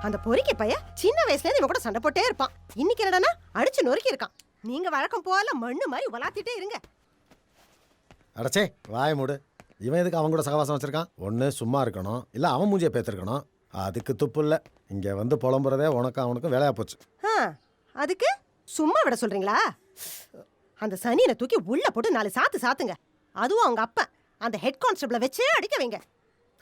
அந்த பொறுக்கி பையன் சின்ன வயசுல இருந்து இவன் கூட சண்டை போட்டே இருப்பான். இன்னைக்கு என்னடானா அடிச்சு நொறுக்கி இருக்கான். நீங்க வழக்கம் போல மண்ணு மாதிரி வளாத்திட்டே இருங்க. அடச்சே வாய மூடு. இவன் எதுக்கு அவன் கூட சகவாசம் வச்சிருக்கான்? ஒன்று சும்மா இருக்கணும், இல்லை அவன் மூஞ்சியை பேத்திருக்கணும். அதுக்கு துப்பு இல்லை. இங்கே வந்து புலம்புறதே உனக்கும் அவனுக்கும் வேலையா போச்சு. அதுக்கு சும்மா விட சொல்றீங்களா? அந்த சனியனை தூக்கி உள்ள போட்டு 4 சாத்து சாத்துங்க. அதுவும் அவங்க அப்பா அந்த ஹெட் கான்ஸ்டபிளை வச்சே அடிக்க வைங்க.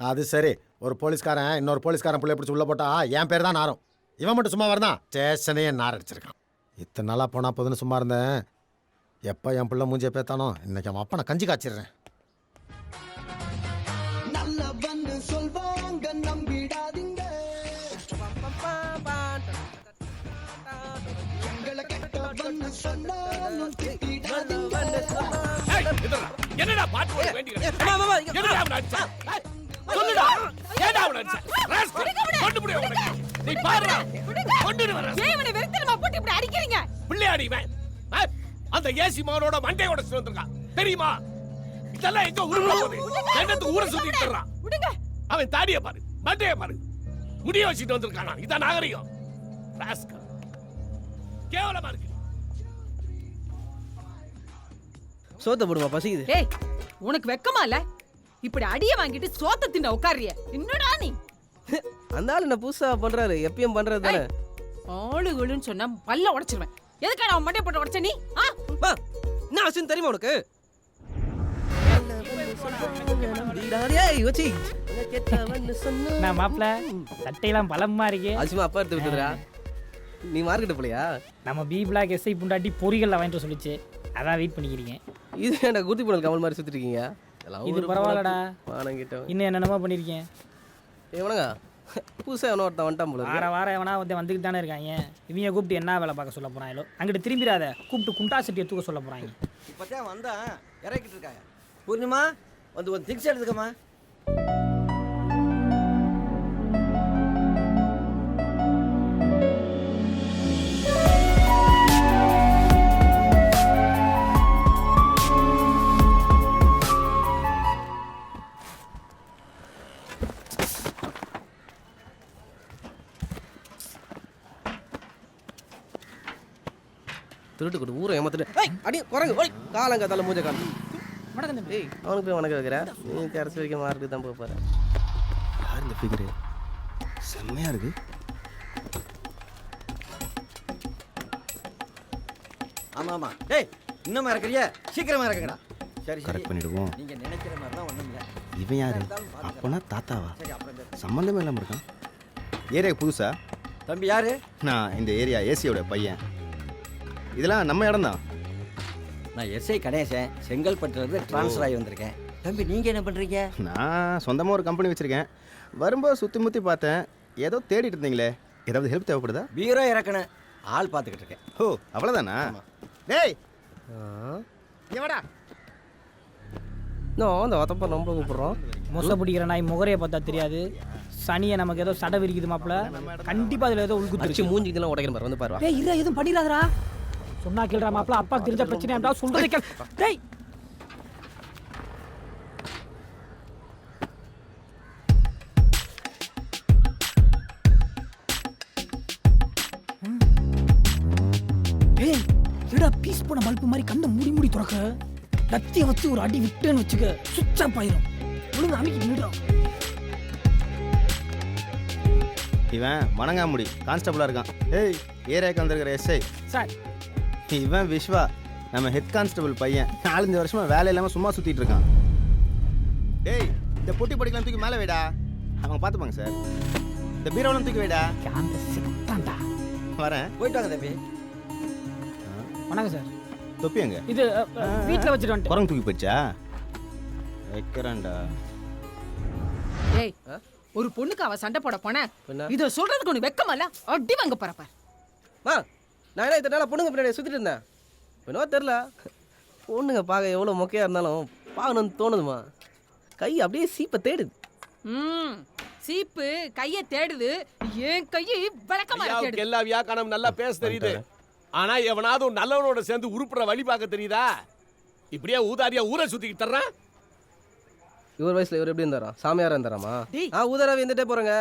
அது சரி, ஒரு போலீஸ்காரன் இன்னொரு போலீஸ்காரன் பிள்ளை பிடிச்சி உள்ள போட்டா என் பேர் தான் நாரும். இவன் மட்டும் சும்மா வரதான் ஸ்டேஷனையே நார் அடிச்சிருக்கான். இத்தனை நாளா போனா போதுன்னு சும்மா இருந்தேன். எப்போ என் பிள்ளை மூஞ்சியை பேத்தானோ இன்னைக்கு அவன் அப்பா நான் கஞ்சி காய்ச்சிடுறேன். என்னடா பாட்டு போட வேண்டியது? என்னடா அவன அடிச்சா? சொல்லுடா. ஏடா அவன அடிச்சா? ராஸ்கல். கொண்டு போடு அவனை. நீ பாருடா. கொண்டுடு வர. ஏன் இவனை வெறுத்துமா போட்டு இப்படி அடிக்கிறீங்க? பிள்ளையாடி இவன். அந்த ஏசி மகனோட மண்டையோட சேர்ந்திருக்கான். தெரியுமா? இதெல்லாம் எங்க ஊருக்குள்ள போகுது? என்னத்துக்கு ஊரை சுத்திட்டு இருக்கான்? விடுங்க. அவன் தாடியை பாரு. மண்டையை பாரு. முடிய வச்சிட்டு வந்திருக்கானா? இதான் நாகரிகம். ராஸ்கல். கேவலமா இருக்கு. சோத்த போடுமா பசிக்குது. ஏய் உனக்கு வெக்கமா இல்ல? இப்படி அடிய வாங்கிட்டு சோத்த தின்ன உட்காரியே. என்னடா நீ? அந்த ஆளு என்ன புதுசா பண்றாரு? எப்பயும் பண்றது தானே. ஆளுகளுன்னு சொன்னா பல்ல உடைச்சிருவேன். எதுக்காக அவன் மண்டைய போட்டு உடைச்ச நீ? என்ன ஆச்சுன்னு தெரியுமா உனக்கு? நான் மாப்பிள்ள சட்டையெல்லாம் பலமா இருக்கு. அசுமா அப்பா எடுத்து விட்டுறா. நீ மார்க்கெட் போலையா? நம்ம பி பிளாக் எஸ்ஐ புண்டாட்டி பொறிகள் வாங்கிட்டு சொல்லிச்சு. அதான் வெயிட் பண்ணிக்கிறீங்க. இது என்ன குருதி புனல் கமல் மாதிரி சுத்திட்டு இருக்கீங்க? இது பரவாயில்லடா. வாங்கிட்டோம். இன்னும் என்னென்னமோ பண்ணிருக்கேன். எவனங்க புதுசா எவனோ ஒருத்தன் வந்துட்டான் போல. வாரம் எவனா வந்துக்கிட்டு தானே இருக்காங்க. இவங்க கூப்பிட்டு என்ன வேலை பார்க்க சொல்ல போறாங்களோ. அங்கிட்டு திரும்பிடாத, கூப்பிட்டு குண்டா சட்டியை தூக்க சொல்ல போறாங்க. இப்பதான் வந்தா இறக்கிட்டு இருக்காங்க. பூர்ணிமா வந்து ஒரு திங்ஸ் எடுத்துக்கமா. திருட்டு கொடு ஊரை ஏமாத்திட்டு அடி குரங்கு ஓய் காலங்காத்தால மூஞ்ச காட்டு. வணக்கம் தம்பி. ஏய் அவனுக்கு போய் வணக்கம் வைக்கிற. நீ கடைசி வரைக்கும் மார்க்கு தான் போக போற. யார் இந்த ஃபிகரு? செம்மையா இருக்கு. ஆமா ஆமா. டேய் இன்னும் இறக்குறியா? சீக்கிரமா இறக்குங்கடா. சரி கரெக்ட் பண்ணிடுவோம். நீங்க நினைக்கிற மாதிரி தான் ஒண்ணும் இல்ல. இவன் யாரு? அப்பனா தாத்தாவா? சரி அப்புறம் சம்பந்தமே இல்லாம இருக்கான். ஏரியா புதுசா? தம்பி யாரு? நான் இந்த ஏரியா ஏசியோட பையன். இதெல்லாம் நம்ம இடம் தான். நான் எஸ்ஐ கணேசன், செங்கல்பட்டுலேருந்து ட்ரான்ஸ்ஃபர் ஆகி வந்திருக்கேன். தம்பி நீங்கள் என்ன பண்ணுறீங்க? நான் சொந்தமாக ஒரு கம்பெனி வச்சுருக்கேன். வரும்போது சுற்றி முற்றி பார்த்தேன். ஏதோ தேடிட்டு இருந்தீங்களே, ஏதாவது ஹெல்ப் தேவைப்படுதா? பீரோ இறக்கணும், ஆள் பார்த்துக்கிட்டு இருக்கேன். ஓ அவ்வளோதானா? டேய் எவடா நான் அந்த வத்தப்பா நம்ம கூப்பிட்றோம். மொசை பிடிக்கிற நாய் முகரையை பார்த்தா தெரியாது. சனியை நமக்கு ஏதோ சடை விரிக்குது மாப்பிள்ள. கண்டிப்பா அதுல ஏதோ உள்குத்து மூஞ்சி இதெல்லாம் உடைக்கிற மாதிரி வந்து பாருவா. டேய் இரு, எதுவும் பண்ணிடாதடா. சொன்னா கேளுடா மாப்பிள்ள. அப்பா தெரிஞ்ச பிரச்சனை அப்படியே சொல்றதை கேள். டேய் ஏய் என்னடா பீஸ் போன பல்பு மாதிரி கண்ணை மூடி மூடி துறக்க. கத்தியை வச்சு ஒரு அடி விட்டேன்னு வச்சுக்க சுவிட்ச் ஆஃப் ஆயிரும். ஒழுங்கு அமைக்கி நின்றுடும். இவன் வணங்காமுடி கான்ஸ்டபிளாக இருக்கான். ஏய் ஏரியாவுக்கு வந்திருக்கிற எஸ்ஐ சார். இவன் விஸ்வா, நம்ம ஹெட் கான்ஸ்டபிள் பையன். 4-5 வருஷமா வேலை இல்லாமல் சும்மா சுற்றிட்டு இருக்கான். டேய் இந்த பொட்டி படிக்கலாம் தூக்கி மேலே வைடா, அவங்க பார்த்துப்பாங்க சார். இந்த பீரோலாம் தூக்கி வைடா. வரேன், போயிட்டு வாங்க தம்பி. வணக்கம் சார். தொப்பி எங்க? இது வீட்டில் வச்சுட்டு வந்துட்டு. குரங்கு தூக்கி போயிடுச்சா? வைக்கிறேன்டா. ஏய் ஒரு பொண்ணுக்கு அவ சண்டை போட போன இத சொல்றதுக்கு உனக்கு வெக்கமா இல்ல? அடி வாங்க போறப்ப. நான் என்ன இத்தனை நாளா பொண்ணுங்க பின்னாடி சுத்திட்டு இருந்தேன். என்னவோ தெரியல, பொண்ணுங்க பார்க்க எவ்வளோ மொக்கையா இருந்தாலும் பார்க்கணும்னு தோணுதுமா. கை அப்படியே சீப்பை தேடுது. சீப்பு கைய தேடுது, ஏன் கையை விளக்கமா தேடுது. எல்லா வியாக்கணம் நல்லா பேச தெரியுது. ஆனா எவனாவது ஒரு நல்லவனோட சேர்ந்து உருப்புற வழி பார்க்க தெரியுதா? இப்படியே ஊதாரியா ஊரை சுத்திக்கிட்டு தர்றான். இவர் வயசுல இவர் எப்படி இருந்தாரா? சாமியாரா இருந்தாராமா? ஊதாராவே இருந்துட்டே போறேங்க.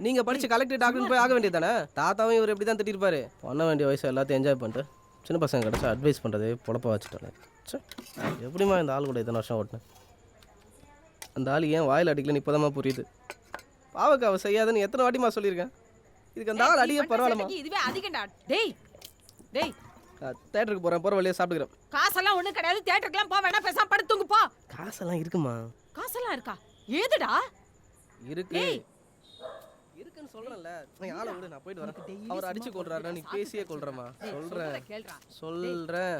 நீங்க படிச்சு கலெக்டர் டாக்டர் போய் ஆக வேண்டியது தானே. தாத்தாவும் இவர் எப்படி தான் திட்டிருப்பாரு. பண்ண வேண்டிய வயசு எல்லாத்தையும் என்ஜாய் பண்ணிட்டு சின்ன பசங்க கிடச்சா அட்வைஸ் பண்ணுறது பொழப்ப வச்சுட்டாங்க. எப்படிமா இந்த ஆள் கூட இத்தனை வருஷம் ஓட்டினேன். அந்த ஆள் ஏன் வாயில் அடிக்கலன்னு இப்போதாம்மா புரியுது. பாவக்கு அவ செய்யாதுன்னு எத்தனை வாட்டிமா சொல்லியிருக்கேன். இதுக்கு அந்த ஆள் அடிக்க பரவாயில்லமா. இதுவே அதிகம்டா. டேய் டேய் தேட்டருக்கு போகிறேன், போகிற வழியாக சாப்பிட்டுக்கிறேன். காசெல்லாம் ஒண்ணும் கிடையாது. தியேட்டருக்குலாம் போ வேணா, பேசாம படுத்து தூங்கு போ. காசெல்லாம் இருக்குமா? காசெல்லாம் இருக்கா? ஏதுடா? இருக்கு டேய் இருக்குன்னு சொல்றேன்ல. நீ ஆளை விடு, நான் போயிட்டு வரேன். அவர் அடிச்சு கொள்றாருன்னா நீ பேசியே கொள்றமா. சொல்றேன் கேளுடா. சொல்றேன்.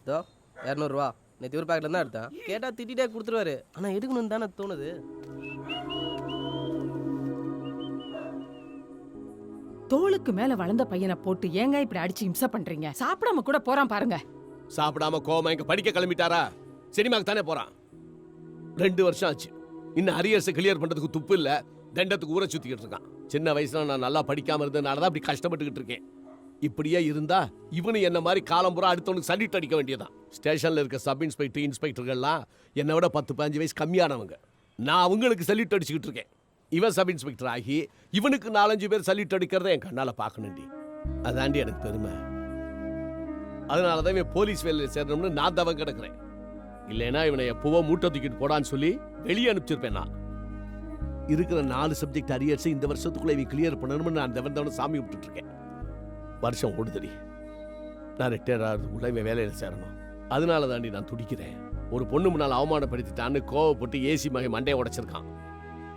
இதோ 200 ரூபா நேற்று ஒரு பேக்கெட்ல தான் எடுத்தேன். கேட்டா திட்டிட்டே கொடுத்துருவாரு. ஆனா எடுக்கணும்னு தானே தோணுது. தோளுக்கு மேல வளர்ந்த பையனை போட்டு ஏங்க இப்படி அடிச்சு இம்சை பண்றீங்க? சாப்பிடாம கூட போறான் பாருங்க. சாப்பிடாம கோமா இங்க படிக்க கிளம்பிட்டாரா? சினிமாக்கு தானே போறான். 2 வருஷம் ஆச்சு. இன்னும் அரியர்ஸை கிளியர் பண்றதுக்கு துப்பு இல்ல. தண்டத்துக்கு ஊரை சுத்திக்கிட்டு இருக்கான். சின்ன வயசுல நான் நல்லா படிக்காம இருந்ததுனால தான் இப்படி கஷ்டப்பட்டுக்கிட்டு இருக்கேன். இப்படியே இருந்தா இவனு என்ன மாதிரி காலம் பூரா அடுத்தவனுக்கு சல்யூட் அடிக்க வேண்டியதான். ஸ்டேஷன்ல இருக்க சப் இன்ஸ்பெக்டர் இன்ஸ்பெக்டர்கள்லாம் என்னை விட 10-15 வயசு கம்மியானவங்க. நான் அவங்களுக்கு சல்யூட் அடிச்சுக்கிட்டு இருக்கேன். இவன் சப் இன்ஸ்பெக்டர் ஆகி இவனுக்கு 4-5 பேர் சல்யூட் அடிக்கிறத என் கண்ணால பார்க்கணுண்டி. அதாண்டி எனக்கு பெருமை. அதனாலதான் இவன் போலீஸ் வேலையில் சேரணும்னு நான் தவம் கிடக்குறேன். இல்லைன்னா இவனை எப்பவோ மூட்டை தூக்கிட்டு போடான்னு சொல்லி வெளியே அனுப்பிச்சிருப்பேன். நான் இருக்கிற 4 சப்ஜெக்ட் அரியர்ஸ் இந்த வருஷத்துக்குள்ள இவன் கிளியர் பண்ணணும்னு நான் தவந்தவன சாமி விட்டுட்டு இருக்கேன். வருஷம் ஓடுதடி. நான் ரிட்டையர் ஆகிறதுக்குள்ள இவன் வேலையில் சேரணும். அதனால தாண்டி நான் துடிக்கிறேன். ஒரு பொண்ணு முன்னால் அவமானப்படுத்திட்டான்னு கோவப்பட்டு ஏசி மகை மண்டையை உடைச்சிருக்கான்.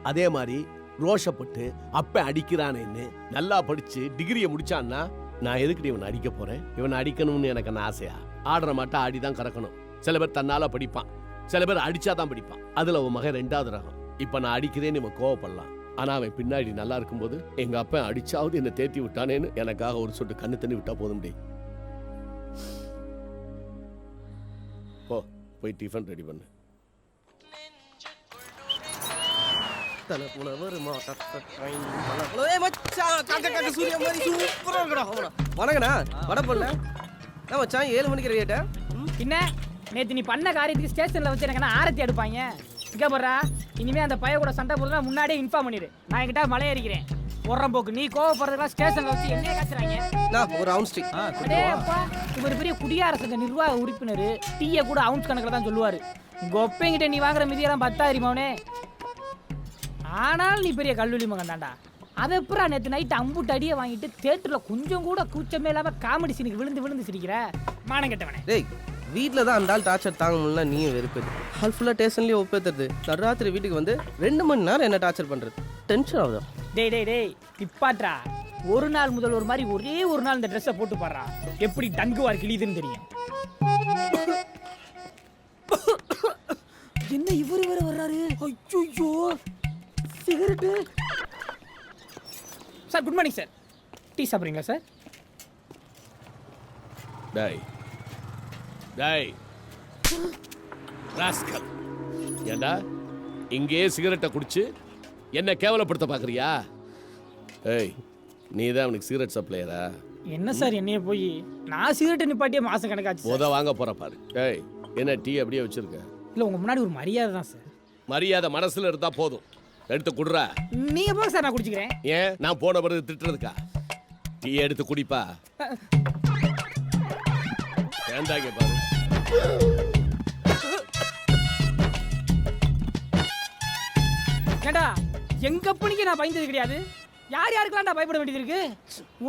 அதே மாதிரி ரோஷப்பட்டு அப்ப அடிக்கிறானேன்னு நல்லா படிச்சு டிகிரியை முடிச்சான்னா நான் எதுக்கு இவனை அடிக்க போறேன்? இவனை அடிக்கணும்னு எனக்கு என்ன ஆசையா? ஆடுற மாட்டா ஆடிதான் கறக்கணும். சில பேர் தன்னால படிப்பான், சில பேர் அடிச்சாதான் படிப்பான். அதுல உன் மகன் 2வது ரகம். இப்ப நான் அடிக்கிறேன்னு இவன் கோவப்படலாம். ஆனா அவன் பின்னாடி நல்லா இருக்கும்போது எங்க அப்பா அடிச்சாவது என்ன தேத்தி விட்டானேன்னு எனக்காக ஒரு சொட்டு கண்ணு தண்ணி விட்டா போதும். போய் டிஃபன் ரெடி பண்ணு. வணக்கண்ணா. வட போடல மச்சான் 7 மணிக்கு ரெடியாட்டா? என்ன நேத்து நீ பண்ண காரியத்துக்கு ஸ்டேஷன்ல வச்சு எனக்கு ஆரத்தி எடுப்பாங்க. இங்க போறா, இனிமே அந்த பைய கூட சண்டை போடுறா முன்னாடியே இன்ஃபார்ம் பண்ணிடு. நான் என்கிட்ட மலை ஏறிக்கிறேன். உரம் போக்கு நீ கோவப்படுறதுலாம் ஸ்டேஷன்ல வச்சு என்ன காய்ச்சறாங்க? நான் ஒரு அவுன்ஸ் டீ. அடே அப்பா, இவர் பெரிய குடியார சங்க நிர்வாக உறுப்பினர். டீயை கூட அவுன்ஸ் கணக்குல தான் சொல்லுவாரு. கொப்பைங்கிட்ட நீ வாங்குற மிதியெல்லாம் 10,000 மவனே. ஆனால் நீ பெரிய கல்லூரி மகன் தான்டா. அதை அப்புறம் நேற்று நைட்டு அம்புட்டு அடியை வாங்கிட்டு தேட்டரில் கொஞ்சம் கூட கூச்சமே இல்லாமல் காமெடி சீனுக்கு விழுந்து சிரிக்கிற மானம் கெட்டவனே. டேய் வீட்டில் தான் அந்த ஆள் டார்ச்சர் தாங்க முடியல. நீயும் வெறுப்பது ஆள் ஃபுல்லாக ஸ்டேஷன்லேயே ஒப்பேத்துறது. நடுராத்திரி வீட்டுக்கு வந்து 2 மணி நேரம் என்ன டார்ச்சர் பண்ணுறது. டென்ஷன் ஆகுதா? டேய் இப்பாட்ரா, ஒரு நாள் முதல் ஒரு மாதிரி ஒரே ஒரு நாள் இந்த ட்ரெஸ்ஸை போட்டு பாடுறா, எப்படி டங்குவார் கிளியுதுன்னு தெரியும். என்ன இவரு வேற வர்றாரு? ஐயோ cigarette. Sir good morning sir. Tea சாப்பிட்றீங்களா சார்? டேய் டேய் ராஸ்கல், ஏண்டா இங்கே சிகரெட்டை குடிச்சு என்ன கேவலப்படுத்த பார்க்குறியா? ஏய் நீ தான் அவனுக்கு சிகரெட் சப்ளையரா? என்ன சார் என்னைய போய் நான் சிகரெட் நிப்பாட்டியே மாசம் கணக்காச்சு. போத வாங்க போற பாரு. ஏய் என்ன டீ அப்படியே வச்சிருக்க? இல்லை உங்க முன்னாடி ஒரு மரியாதை தான் சார். மரியாதை மனசுல இருந்தா போதும், எடுத்து குடுறா. நீங்க போங்க சார், நான் குடிச்சுக்கிறேன். ஏன் நான் போன பிறகு திட்டுறதுக்கா? டீ எடுத்து குடிப்பா. வேண்டாங்க பாரு. ஏண்டா எங்க பணிக்கு நான் பயந்தது கிடையாது. யார் யாருக்கெல்லாம் நான் பயப்பட வேண்டியது இருக்கு?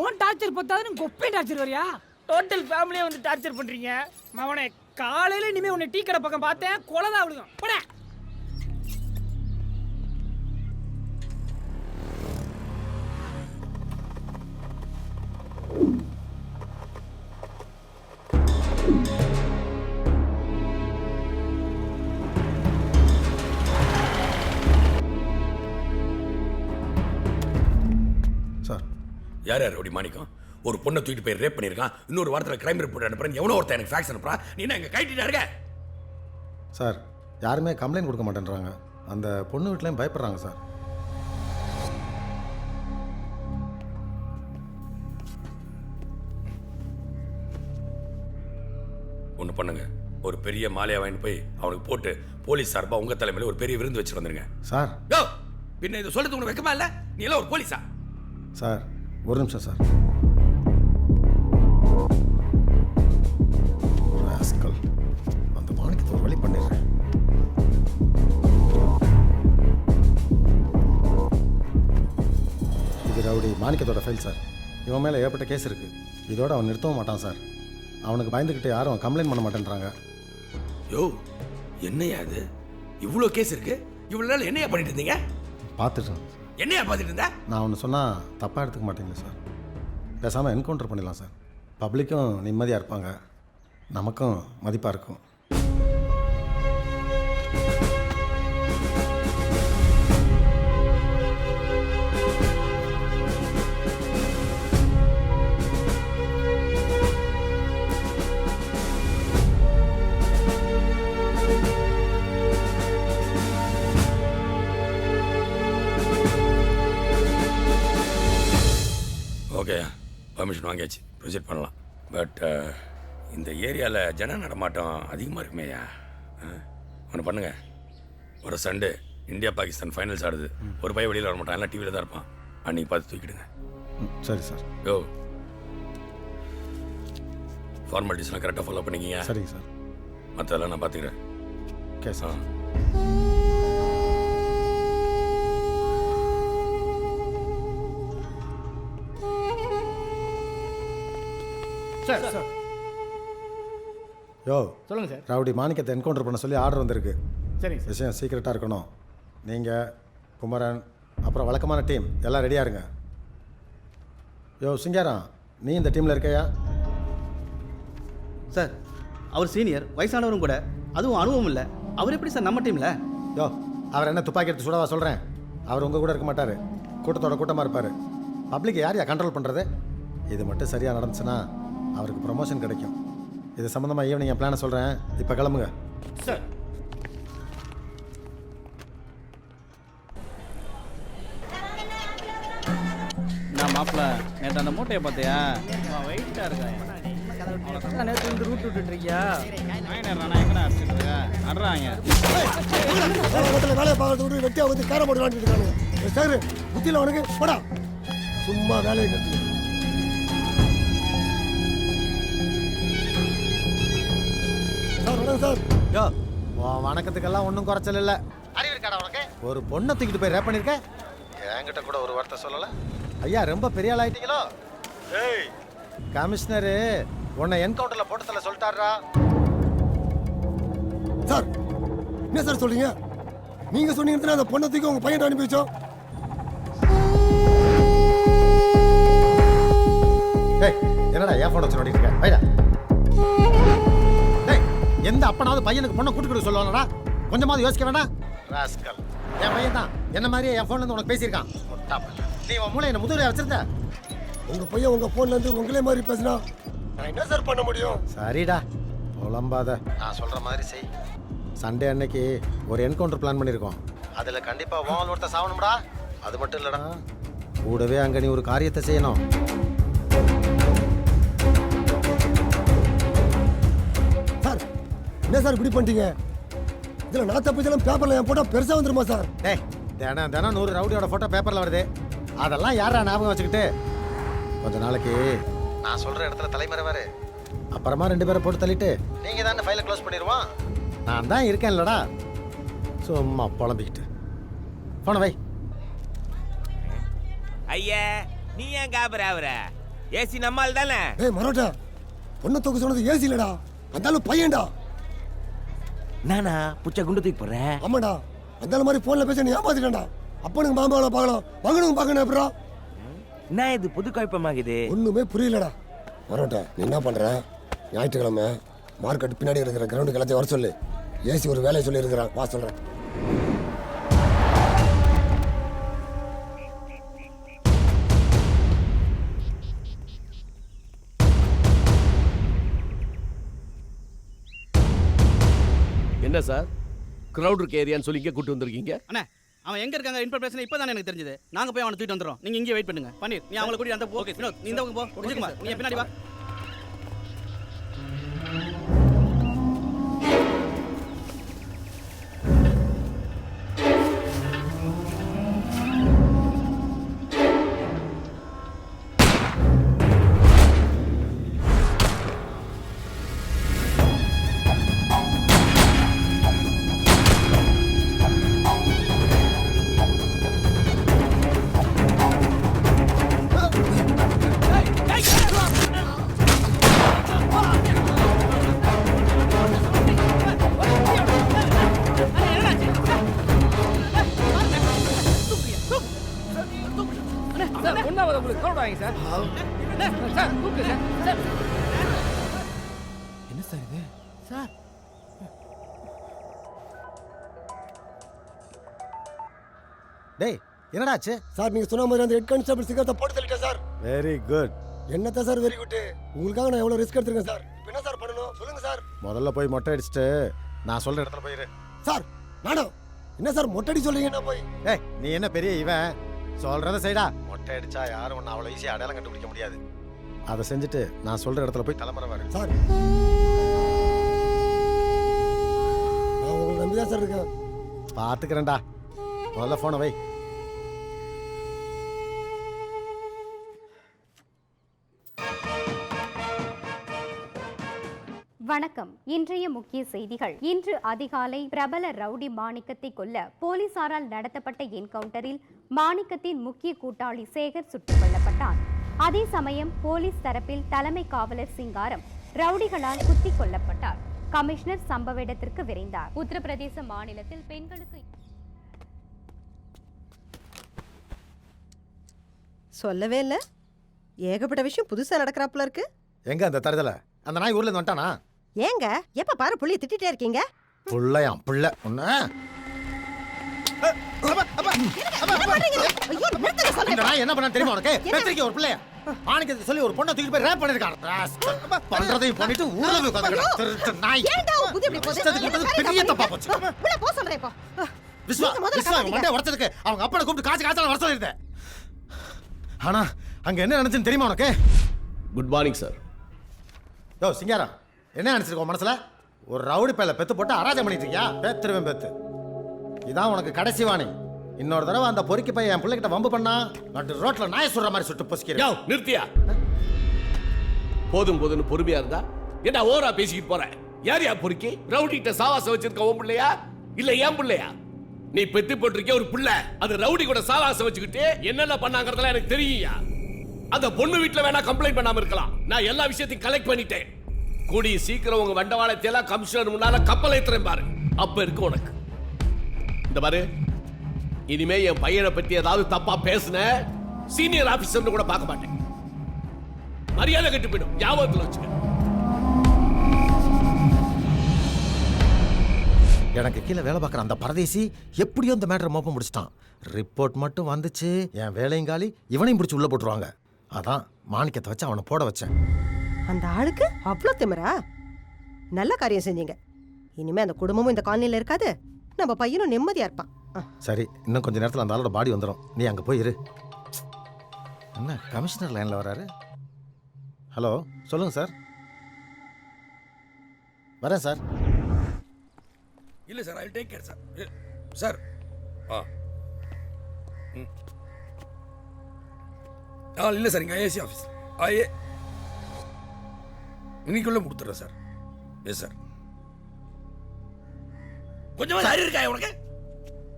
ஓன் டார்ச்சர் பத்தாதுன்னு கொப்பை டார்ச்சர் வரியா? டோட்டல் ஃபேமிலியே வந்து டார்ச்சர் பண்றீங்க. மவனே காலையில இனிமே உன்னை டீ கடை பக்கம் பார்த்தேன் கொலதான் விழுதும். போட. சார் யார் அப்படி மாணிக்கம்? ஒரு பொண்ணை தூக்கிட்டு போய் ரேப் பண்ணியிருக்கான். இன்னொரு வாரத்தில் கிரைம் ரிப்போர்ட் அனுப்புறேன். எவனோ ஒருத்தன் எனக்கு ஃபேக்ஸ் அனுப்புறா. நீ என்ன எங்க கைட்டிட்டா இருக்க? சார் யாருமே கம்ப்ளைண்ட் கொடுக்க மாட்டேன்றாங்க. அந்த பொண்ணு வீட்லையும் பயப்படுறாங்க சார். ஒன்று பண்ணுங்க, ஒரு பெரிய மாலையை வாங்கிட்டு போய் அவனுக்கு போட்டு போலீஸ் சார்பாக உங்க தலைமையில ஒரு பெரிய விருந்து வச்சுட்டு வந்துருங்க. சார் யோ பின்ன இதை சொல்றது உனக்கு வெக்கமா இல்லை? நீ எல்லாம் ஒரு போலீஸா? சார் ஒரு நிமிஷம் சார். ராஸ்கல். அந்த மாணிக்கத்தை ஒரு வழி பண்ணிடுறேன். இது ரவுடி மாணிக்கத்தோட ஃபைல் சார். இவன் மேலே ஏற்பட்ட கேஸ் இருக்குது. இதோட அவன் நிறுத்தவும் மாட்டான் சார். அவனுக்கு பயந்துக்கிட்டு யாரும் கம்ப்ளைண்ட் பண்ண மாட்டேன்றாங்க. யோ என்னையா அது? இவ்வளோ கேஸ் இருக்கு. இவ்வளோ நாள் என்னையா பண்ணிட்டு இருந்தீங்க? பார்த்துட்டேன். என்னையா பார்த்துட்டு இருந்த? நான் ஒன்று சொன்னால் தப்பாக எடுத்துக்க மாட்டீங்களா சார்? பேசாமல் என்கவுண்டர் பண்ணிடலாம் சார். பப்ளிக்கும் நிம்மதியாக இருப்பாங்க, நமக்கும் மதிப்பாக இருக்கும். ஓகே, பர்மிஷன் வாங்கியாச்சு, ப்ரொசீட் பண்ணலாம். பட் இந்த ஏரியாவில் ஜன நடமாட்டம் அதிகமாக இருக்குமேயா. ஒன்று பண்ணுங்க, ஒரு சண்டே இந்தியா பாகிஸ்தான் ஃபைனல்ஸ் ஆடுது. ஒரு பையன் வெளியில் வர மாட்டான், எல்லாம் டிவியில் தான் இருப்பான். அன்றைக்கி பார்த்து தூக்கிடுங்க. சரி சார். யோ ஃபார்மாலிட்டிஸ்லாம் கரெக்டாக ஃபாலோ பண்ணிக்கிங்க. சரிங்க சார். மற்றதெல்லாம் நான் பார்த்துக்கிறேன். Okay sir. சார் சார் யோ சொல்லுங்கள் சார். ரவுடி மாணிக்கத்தை என்கவுண்டர் பண்ண சொல்லி ஆர்டர் வந்திருக்கு. சரிங்க சார். விஷயம் சீக்கிரட்டாக இருக்கணும். நீங்கள் குமரன் அப்புறம் வழக்கமான டீம் எல்லாம் ரெடியாக இருங்க. யோ சிங்காரம், நீ இந்த டீமில் இருக்கையா? சார் அவர் சீனியர், வயசானவரும் கூட, அதுவும் அனுபவம் இல்லை. அவர் எப்படி சார் நம்ம டீமில்? யோ அவர் என்ன துப்பாக்கி எடுத்து சுடவா சொல்கிறேன்? அவர் உங்கள் கூட இருக்க மாட்டார், கூட்டத்தோட கூட்டமாக இருப்பார். பப்ளிக் யாரையா கண்ட்ரோல் பண்ணுறது? இது மட்டும் சரியாக நடந்துச்சுன்னா அவருக்கு ப்ரமோஷன் கிடைக்கும். இது சம்மந்தமாக ஈவினிங் என் பிளானை சொல்கிறேன். இப்போ கிளம்புங்க சார். நான் மாப்பிள்ள நேற்று அந்த மூட்டையை பார்த்தியா? வெயிட்டாக இருக்கா? நேற்று இந்த ரூட் விட்டுட்டு இருக்கியா? நான் எங்கடா அடிச்சுட்டு இருக்கேன்? நடுறாங்க. வேலையை பார்க்கறது விட்டு வெட்டியாக வந்து கேரம் போட்டு விளாண்டுட்டு இருக்காங்க. சார் புத்தியில் அவனுக்கு போடா, சும்மா வேலையை கற்றுக்க. சார் யோ வணக்கத்துக்கெல்லாம் ஒன்றும் குறைச்சல் இல்லை. அறிவு இருக்காடா உனக்கு? ஒரு பொண்ணை தூக்கிட்டு போய் ரேப் பண்ணியிருக்கேன். என்கிட்ட கூட ஒரு வார்த்தை சொல்லலை. ஐயா ரொம்ப பெரிய ஆள் ஆயிட்டீங்களோ? ஏய் கமிஷனரு உன்னை என்கவுண்டரில் போட்டதில் சொல்லிட்டாரா? சார் என்ன சார் சொல்றீங்க? நீங்க சொன்னீங்கன்னா அந்த பொண்ணை தூக்கி உங்க பையன் அனுப்பி வச்சோம். ஏய் என்னடா என் ஃபோன் வச்சு நோண்டிட்டு இருக்க? வைடா. டேய் எந்த அப்பனாவது பையனுக்கு பொண்ணை கூட்டு கொடுக்க சொல்லுவாங்கடா? கொஞ்சமாவது யோசிக்க வேண்டாம். ராஸ்கல், என் பையன் தான் என்ன மாதிரியே என் ஃபோன்லேருந்து உனக்கு பேசியிருக்கான். நீ உன் மூளை என்ன முதுகுல வச்சிருந்த? உங்க பையன் உங்க போன்ல இருந்து உங்களே மாதிரி பேசினா நான் என்ன சார் பண்ண முடியும்? சரிடா புலம்பாத, நான் சொல்ற மாதிரி செய். சண்டே அன்னைக்கு ஒரு என்கவுண்டர் பிளான் பண்ணியிருக்கோம். அதில் கண்டிப்பாக ஓவல் ஒருத்த சாவணும்டா. அது மட்டும் இல்லைடா, கூடவே அங்கே நீ ஒரு காரியத்தை செய்யணும். சார் என்ன சார் இப்படி பண்ணிட்டீங்க? இதில் நான் தப்பிச்சாலும் பேப்பரில் என் போட்டால் பெருசாக வந்துருமா சார்? டேய் தினம் 100 ரவுடியோட ஃபோட்டோ பேப்பரில் வருது. அதெல்லாம் யாரா ஞாபகம் வச்சுக்கிட்டு? கொஞ்ச நாளைக்கு நான் சொல்கிற இடத்துல தலைமறைவாரு. அப்புறமா 2 பேரை போட்டு தள்ளிட்டு நீங்கள் தானே ஃபைலை க்ளோஸ் பண்ணிடுவான். நான் தான் இருக்கேன்லடா, சும்மா புலம்பிக்கிட்டு. போன வை. ஐயா நீ ஏன் காபராவற? ஏசி நம்மால் தானே? ஏய் மரோட்டா, பொண்ணை தூக்க சொன்னது ஏசி இல்லடா, அந்தாலும் பையன்டா. நானா புச்ச குண்டு தூக்கி போறேன். ஆமாடா, அந்த மாதிரி போன்ல பேச நீ ஏமாத்திட்டா. அப்பனுக்கு மாமாவை பார்க்கலாம், மகனுக்கு பார்க்கணும். எப்படா நான் இது புது குழப்பமாகுது, ஒண்ணுமே புரியலடா. மரோட்டா நீ என்ன பண்ற? ஞாயிற்றுக்கிழமை மார்க்கெட் பின்னாடி இருக்கிற கிரவுண்டுக்கு எல்லாத்தையும் வர சொல்லு. ஏசி ஒரு வேலையை சொல்லி இருக்கிறான், வா சொல்றேன். என்ன சார் கிரவுட் இருக்க ஏரியான்னு சொல்லி இங்கே கூட்டு வந்திருக்கீங்க? அண்ணா அவன் எங்க இருக்காங்க இன்ஃபர்மேஷன் இப்போ தானே எனக்கு தெரிஞ்சது. நாங்க போய் அவனை தூக்கிட்டு வந்துடுறோம். நீங்க இங்கே வெயிட் பண்ணுங்க. பன்னீர் நீ அவங்கள கூட்டி அந்த போ. வினோத் நீ இந்த பக்கம் போ. விஜயகுமார் நீ பின்னாடி வா. சார் ஒன்றாவது உங்களுக்கு கவுண்ட் வாங்க சார் சார் தூக்கு சார் சார் என்ன சார் இது சார் டேய் என்னடா ஆச்சு? சார் நீங்கள் சொன்ன மாதிரி அந்த ஹெட் கான்ஸ்டபிள் சிகரத்தை போட்டு தள்ளிட்டேன் சார். Very good. என்னத்த சார் வெரி குட்? உங்களுக்காக நான் எவ்வளோ ரிஸ்க் எடுத்திருக்கேன் சார். இப்போ என்ன சார் பண்ணணும் சொல்லுங்கள் சார். முதல்ல போய் மொட்டை அடிச்சுட்டு நான் சொல்ற இடத்துல போயிரு. சார் நானும் என்ன சார் மொட்டடி சொல்றீங்க என்ன போய்? ஏய் நீ என்ன பெரிய இவன் சொல்றத செய்டா. மொட்டை அடிச்சா யாரும் ஒன்றும் அவ்வளோ ஈஸியாக அடையாளம் கண்டுபிடிக்க முடியாது. அதை செஞ்சுட்டு நான் சொல்ற இடத்துல போய் தலைமுறை வரு. சார் நான் உங்களை நம்பி தான் சார் இருக்கேன். பார்த்துக்கிறேன்டா. முதல்ல ஃபோனை வை. வணக்கம். இன்றைய முக்கிய செய்திகள். இன்று அதிகாலை பிரபல ரவுடி மாணிக்கத்தை கொல்ல போலீசாரால் நடத்தப்பட்ட என்கவுண்டரில் மாணிக்கத்தின் முக்கிய கூட்டாளி சேகர் சுட்டுக் கொல்லப்பட்டார். அதே சமயம் போலீஸ் தரப்பில் தலைமை காவலர் சிங்காரம் ரவுடிகளால் குத்திக் கொல்லப்பட்டார். கமிஷனர் சம்பவ இடத்திற்கு விரைந்தார். உத்தரப்பிரதேச மாநிலத்தில் பெண்களுக்கு சொல்லவே இல்ல, ஏகப்பட்ட விஷயம் புதுசா நடக்கிறாப்புல இருக்கு. எங்க அந்த தருதல அந்த நாய் ஊர்ல இருந்து வந்துட்டானா? ஏங்க எப்ப பாரு புள்ளிய திட்டிட்டே இருக்கீங்க? புள்ளையாம் புள்ள ஒண்ணு. இந்த நாய் என்ன பண்ணா தெரியுமா உனக்கு? பெத்திரிக்க ஒரு பிள்ளைய ஆணிக்கத்தை சொல்லி ஒரு பொண்ணை தூக்கிட்டு போய் ரேப் பண்ணிருக்கான். பண்றதையும் பண்ணிட்டு ஊர்ல போய் உட்கார்ந்துட்டான். திருட்டு நாய். ஏன்டா உன் புத்தி இப்படி போகுது? இஷ்டத்துக்கு விட்டது பெரிய தப்பா போச்சு. உள்ள போ சொல்றேன் இப்போ. விஸ்வா மண்டே உடைச்சதுக்கு அவங்க அப்பனை கூப்பிட்டு காய்ச்சல வர சொல்லிருந்தேன். ஆனா அங்க என்ன நடந்துச்சுன்னு தெரியுமா உனக்கு? Good morning sir. யோ சிங்காரம், என்ன நினைச்சிருக்கோம் மனசுல? ஒரு ரவுடி பையில பெத்து போட்டு அராஜம் பண்ணிட்டு இருக்கியா? பேத்துருவேன் பேத்து. இதான் உனக்கு கடைசி வாணி. இன்னொரு தடவை அந்த பொறுக்கி பையன் என் பிள்ளைகிட்ட வம்பு பண்ணா நட்டு ரோட்ல நாய் சுடுற மாதிரி சுட்டு பொசிக்கிறேன். நிறுத்தியா? போதும் போதும்னு பொறுமையா இருந்தா என்ன ஓரா பேசிக்கிட்டு போற? யார் யா பொறுக்கி? ரவுடிகிட்ட சாவாசம் வச்சிருக்க உன் பிள்ளையா இல்ல ஏன் பிள்ளையா? நீ பெத்து போட்டிருக்க ஒரு பிள்ளை, அது ரவுடி கூட சாவாசம் வச்சுக்கிட்டு என்னென்ன பண்ணாங்கிறதுல எனக்கு தெரியுயா. அந்த பொண்ணு வீட்டுல வேணா கம்ப்ளைண்ட் பண்ணாம இருக்கலாம். நான் எல்லா விஷயத்தையும் கலெக்ட் பண்ணிட்டேன். கூடி சீக்கிரம் உங்க வண்டவாளத்தையெல்லாம் கமிஷனர் முன்னால கப்பல் ஏத்துறேன் பாரு. அப்ப இருக்கு உனக்கு. இந்த பாரு, இனிமே என் பையனை பத்தி ஏதாவது தப்பா பேசுன சீனியர் ஆபீசர் கூட பார்க்க மாட்டேன். மரியாதை கெட்டு போயிடும். ஞாபகத்தில் வச்சுக்க. எனக்கு கீழே வேலை பார்க்குற அந்த பரதேசி எப்படியோ இந்த மேட்டரை மோப்பம் முடிச்சிட்டான். ரிப்போர்ட் மட்டும் வந்துச்சு, என் வேலையும் காலி, இவனையும் பிடிச்சி உள்ள போட்டுருவாங்க. அதான் மாணிக்கத்தை வச்சு அவனை போட வச்சேன். அந்த ஆளுக்கு அவ்வளோ திமிரா? நல்ல காரியம் செஞ்சீங்க. இனிமே அந்த குடும்பமும் இந்த காலனியில் இருக்காது, நம்ம பையனும் நிம்மதியா இருப்பான். சரி, இன்னும் கொஞ்ச நேரத்தில் அந்த ஆளோட பாடி வந்துடும். நீ அங்கே போய் இரு. என்ன கமிஷனர் லைனில் வராரு? ஹலோ சொல்லுங்க சார். வரேன் சார். இல்லை sir, I take care sir. Sir இல்லை சார், இங்கே ஐஏசி ஆஃபீஸ் இன்னைக்குள்ள கொடுத்துட்றேன் சார். Yes sir. கொஞ்சமாக அறிவு இருக்கா உனக்கு?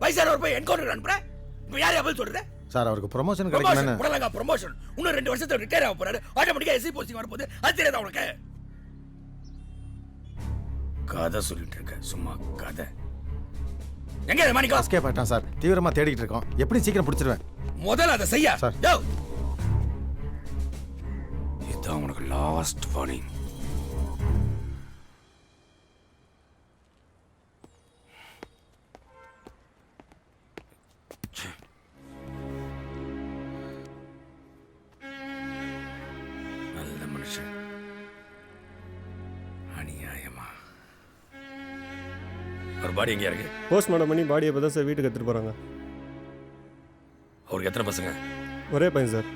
வயசான ஒரு போய் என்கவுண்டர் அனுப்புறேன். இப்போ யார் பதில் சொல்றேன் சார்? அவருக்கு ப்ரொமோஷன் கிடைக்கணும். உடலங்க ப்ரொமோஷன் இன்னும் 2 வருஷத்துல ரிட்டையர் ஆக போறாரு. ஆட்டோமேட்டிக்கா எஸ்சி போஸ்டிங் வரப்போகுது. அது தெரியாதா உனக்கு? கதை சொல்லிட்டு இருக்க, சும்மா கதை. எங்க மாணிக்கம்? எஸ்கேப் ஆயிட்டான் சார். தீவிரமா தேடிட்டு இருக்கோம். எப்படி சீக்கிரம் பிடிச்சிருவேன். முதல்ல அதை செய்ய சார். இதுதான் உனக்கு லாஸ்ட் வார்னிங். நல்ல மனுஷன், அநியாயமா. ஒரு பாடி எங்கேயா இருக்கு? போஸ்ட்மார்ட்டம் பண்ணி பாடியை இப்போ தான் சார் வீட்டுக்கு எடுத்துகிட்டு போகிறாங்க. அவருக்கு எத்தனை பசங்க? ஒரே பையன் சார்.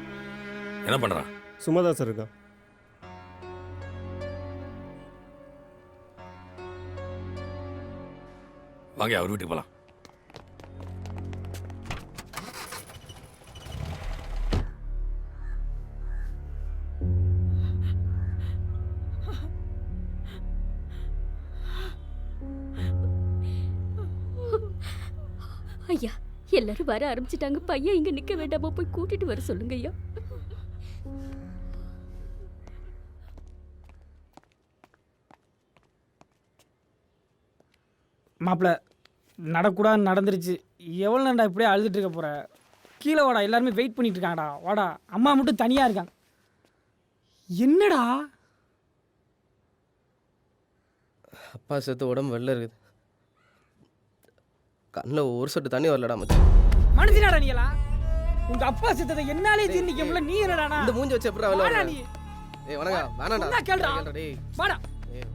என்ன பண்ணுறான்? சும்மா தான் சார் இருக்கான். வாங்க அவர் வீட்டுக்கு போகலாம். ஐயா, எல்லாரும் வர ஆரம்பிச்சிட்டாங்க. பையன் இங்க நிக்க வேண்டாமா? போய் கூட்டிட்டு வர சொல்லுங்க ஐயா. மாப்பிள்ள நடக்கூடாது நடந்துருச்சு. எவ்வளோ நேரம்டா இப்படியே அழுதுட்டு இருக்க போற? கீழே வாடா, எல்லாருமே வெயிட் பண்ணிட்டு இருக்காங்கடா. வாடா, அம்மா மட்டும் தனியாக இருக்காங்க. என்னடா அப்பா செத்து உடம்பு வெளில இருக்குது. கண்ணில் ஒரு சொட்டு தண்ணி வரலடா மச்சான். மனுஷனாடா நீங்களா? உங்க அப்பா செத்ததை என்னாலே ஜீர்ணிக்க முடியல, நீ என்னடா இந்த மூஞ்சி வச்சு எப்படா வெளில வாடா வர? நீ. ஏய் வணக்கம், வேணாம்டா. சொன்னா கேளுடா. டேய். வாடா. ஏய்.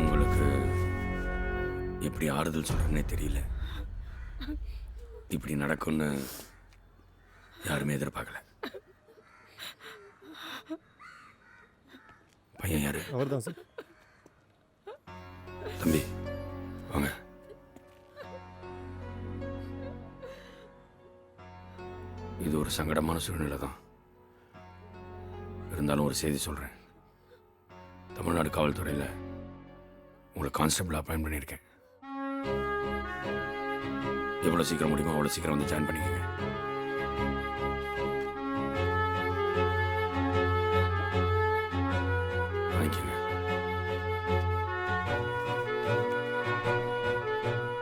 உங்களுக்கு எப்படி ஆறுதல் சொல்றேன்னே தெரியல. இப்படி நடக்கும்னு யாருமே எதிர்பார்க்கல. பையன் யாரு? அவர் தான் சார். தம்பி வாங்க. இது ஒரு சங்கடமான சூழ்நிலை தான். இருந்தாலும் ஒரு செய்தி சொல்றேன். தமிழ்நாடு காவல்துறையில் உங்களை கான்ஸ்டபிள் அப்பாயின்ட் பண்ணியிருக்கேன். எவ்வளோ சீக்கிரம் முடியுமோ அவ்வளோ சீக்கிரம் வந்து ஜாயின் பண்ணிக்கங்க. வாங்கிக்கங்க.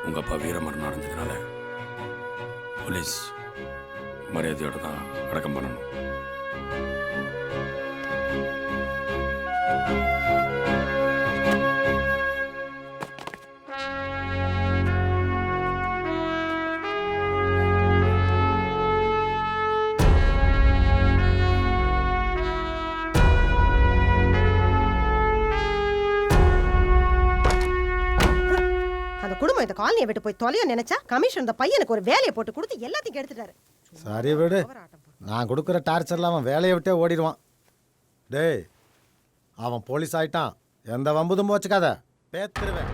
உங்க அப்பா வீரமரணம் அடைஞ்சதுனால போலீஸ் மரியாதையோட தான் அடக்கம் பண்ணணும். அந்த குடும்பம் இந்த காலனியை விட்டு போய் தொலைய நினைச்சா கமிஷன் இந்த பையனுக்கு ஒரு வேலையை போட்டு கொடுத்து எல்லாத்தையும் எடுத்துட்டாரு. சரி விடு, நான் கொடுக்குற டார்ச்சரில் அவன் வேலையை விட்டே ஓடிடுவான். டேய், அவன் போலீஸ் ஆயிட்டான், எந்த வம்புதும் வச்சுக்காத, பேத்துருவேன்.